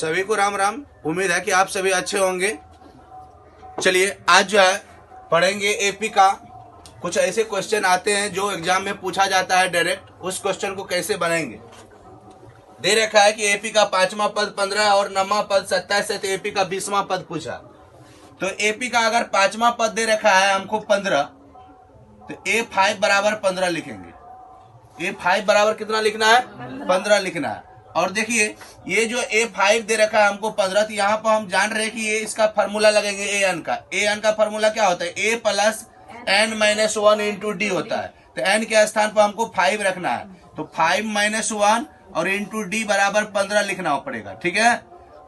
सभी को राम राम। उम्मीद है कि आप सभी अच्छे होंगे। चलिए आज जो है पढ़ेंगे एपी का। कुछ ऐसे क्वेश्चन आते हैं जो एग्जाम में पूछा जाता है डायरेक्ट, उस क्वेश्चन को कैसे बनाएंगे। दे रखा है कि एपी का 5वां पद 15 और 9वां पद 27 है, तो एपी का 20वां पद पूछा। तो एपी का अगर 5वां पद दे रखा है हमको 15, तो A5 बराबर 15 लिखेंगे। A5 बराबर कितना लिखना है? 15 लिखना है। और देखिए ये जो A5 दे रखा है हमको 15, तो यहाँ पर हम जान रहे हैं कि ये इसका फार्मूला लगेंगे an का। an का फार्मूला क्या होता है? A plus n minus 1 into D होता है। तो n के स्थान पर हमको 5 रखना है, तो 5 माइनस 1 और इंटू डी बराबर 15 लिखना पड़ेगा। ठीक है।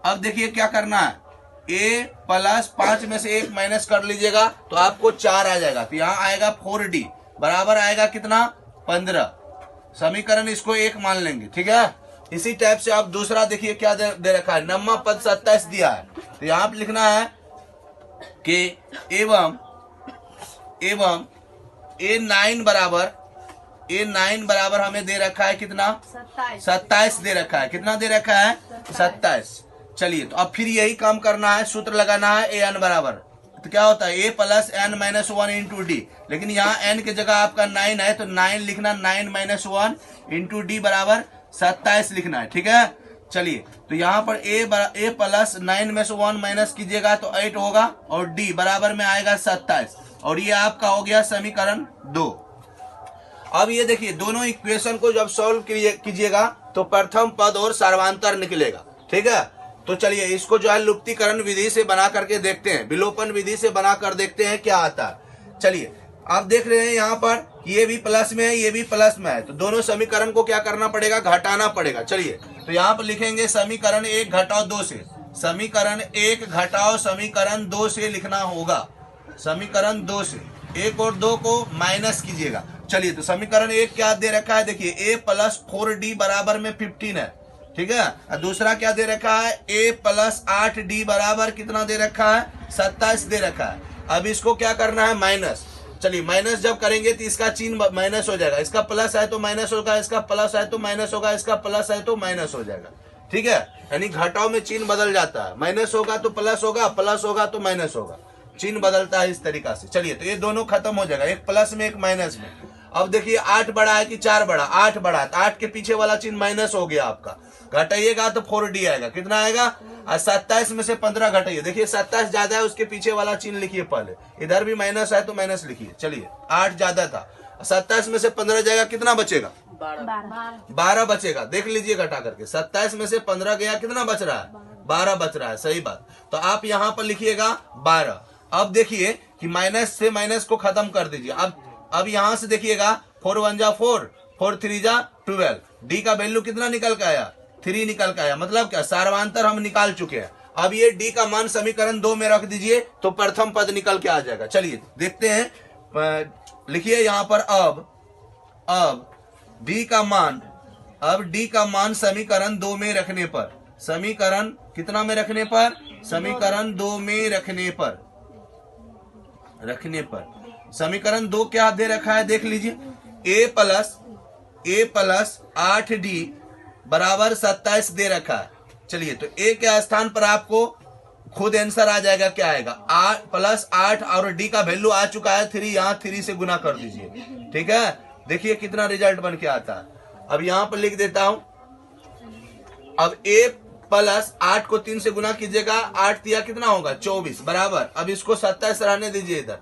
अब देखिए क्या करना है, a प्लस 5 में से 1 माइनस कर लीजिएगा तो आपको 4 आ जाएगा। तो यहाँ आएगा 4d बराबर आएगा कितना? 15। समीकरण इसको 1 मान लेंगे। ठीक है। इसी टाइप से आप दूसरा देखिए क्या दे रखा है, 9वां पद 27 दिया है। तो यहाँ पे लिखना है कि एवं A9 बराबर हमें दे रखा है कितना? 27 दे रखा है। कितना दे रखा है? 27। चलिए तो अब फिर यही काम करना है, सूत्र लगाना है an बराबर। तो क्या होता है? A plus n minus 1 into D. लेकिन यहाँ n की जगह आपका 9 है, तो 9 लिखना, 9 माइनस 1 इंटू डी बराबर 27 लिखना है। ठीक है। चलिए तो यहाँ पर a प्लस 9 में से 1 माइनस कीजिएगा तो 8 होगा, और d बराबर में आएगा 27, और ये आपका हो गया समीकरण 2। अब ये देखिए दोनों इक्वेशन को जब सॉल्व कीजिएगा तो प्रथम पद और सर्वांतर निकलेगा। ठीक है। तो चलिए इसको जो है लुप्तीकरण विधि से बना करके देखते हैं, विलोपन विधि से बना कर देखते हैं क्या आता है। चलिए आप देख रहे हैं यहाँ पर ये भी प्लस में है, ये भी प्लस में है, तो दोनों समीकरण को क्या करना पड़ेगा? घटाना पड़ेगा। चलिए तो यहाँ पर लिखेंगे समीकरण 1 घटाओ 2 से। समीकरण 1 घटाओ समीकरण 2 से लिखना होगा। समीकरण 2 से 1 और 2 को माइनस कीजिएगा। चलिए तो समीकरण 1 क्या दे रखा है? देखिए a प्लस 4d बराबर में 15 है। ठीक है। और दूसरा क्या दे रखा है? a प्लस 8d बराबर कितना दे रखा है? 27 दे रखा है। अब इसको क्या करना है? माइनस। चलिए माइनस जब करेंगे तो इसका चिन्ह माइनस हो जाएगा, इसका प्लस है तो माइनस होगा, इसका प्लस है तो माइनस होगा, इसका प्लस है तो माइनस हो जाएगा। ठीक है। यानी घटाव में चिन्ह बदल जाता है, माइनस होगा तो प्लस होगा, प्लस होगा तो माइनस होगा, चिन्ह बदलता है इस तरीका से। चलिए तो ये दोनों खत्म हो जाएगा, एक प्लस में एक माइनस में। अब देखिए 8 बड़ा है कि 4 बड़ा? 8 बड़ा, तो 8 के पीछे वाला चिन्ह माइनस हो गया आपका, घटाइएगा तो 4d आएगा। कितना आएगा? 27 में से 15 घटाइए। देखिए 27 ज्यादा है, उसके पीछे वाला चिन्ह लिखिए पहले, इधर भी माइनस है तो माइनस लिखिए। चलिए 8 ज्यादा था, 27 में से 15 जाएगा, कितना बचेगा? 12 बचेगा। देख लीजिए घटा करके, 27 में से 15 गया, कितना बच रहा है? 12 बच रहा है। सही बात। तो आप यहाँ पर लिखिएगा 12। अब देखिए कि माइनस से माइनस को खत्म कर दीजिए। अब यहां से देखिएगा 4 1 जा 4, 4 3 जा 12, डी का वैल्यू कितना निकल के आया? 3 निकल के आया। मतलब क्या? सर्वांतर हम निकाल चुके हैं। अब ये डी का मान समीकरण 2 में रख दीजिए तो प्रथम पद निकल के आ जाएगा। चलिए देखते हैं, लिखिए यहाँ पर अब डी का मान समीकरण 2 में रखने पर, समीकरण कितना में रखने पर? समीकरण 2 में रखने पर समीकरण 2 क्या दे रखा है? देख लीजिए a प्लस 8d बराबर 27 दे रखा है। चलिए तो a के स्थान पर आपको खुद आंसर आ जाएगा। क्या आएगा? 8 प्लस 8 और d का वैल्यू आ चुका है 3, यहाँ 3 से गुना कर दीजिए। ठीक है। देखिए कितना रिजल्ट बन के आता है। अब यहाँ पर लिख देता हूं, अब a प्लस 8 को 3 से गुना कीजिएगा, 8 दिया कितना होगा? 24 बराबर। अब इसको 27 रहने दीजिए इधर।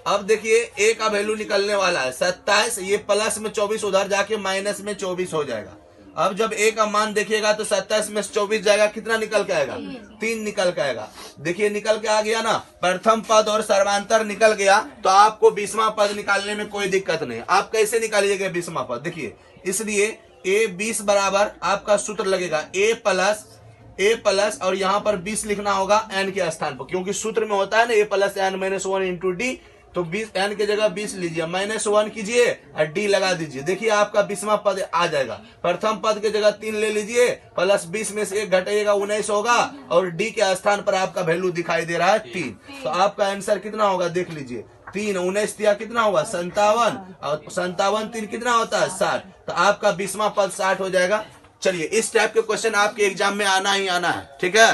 अब देखिए a का वैल्यू निकलने वाला है 27, ये प्लस में 24 उधर जाके माइनस में 24 हो जाएगा। अब जब a का मान देखिएगा तो 27 में 24 जाएगा, कितना निकल के आएगा? 3 निकल के आएगा। देखिए निकल के आ गया ना, प्रथम पद और सर्वांतर निकल गया। तो आपको 20वां पद निकालने में कोई दिक्कत नहीं। आप कैसे निकालिएगा 20वां पद? देखिए इसलिए a 20 बराबर आपका सूत्र लगेगा a प्लस और यहाँ पर 20 लिखना होगा n के स्थान पर, क्योंकि सूत्र में होता है ना a plus n minus 1 into D. तो 20 n की जगह 20 लीजिए, माइनस 1 कीजिए और d लगा दीजिए। देखिए आपका 20वां पद आ जाएगा। प्रथम पद की जगह 3 ले लीजिए, प्लस 20 में से 1 घटाइएगा 19 होगा, और d के स्थान पर आपका वैल्यू दिखाई दे रहा है 3। तो आपका आंसर कितना होगा? देख लीजिए 3 19 दिया कितना हुआ? 57, और 57 3 कितना होता है? 60। तो आपका 20वां पद 60 हो जाएगा। चलिए इस टाइप के क्वेश्चन आपके एग्जाम में आना ही आना है, ठीक है।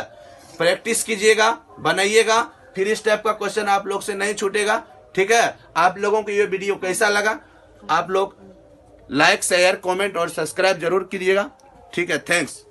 प्रैक्टिस कीजिएगा, बनाइएगा, फिर इस टाइप का क्वेश्चन आप लोग से नहीं छूटेगा, ठीक है। आप लोगों को ये वीडियो कैसा लगा, आप लोग लाइक शेयर कमेंट और सब्सक्राइब जरूर कीजिएगा, ठीक है। थैंक्स।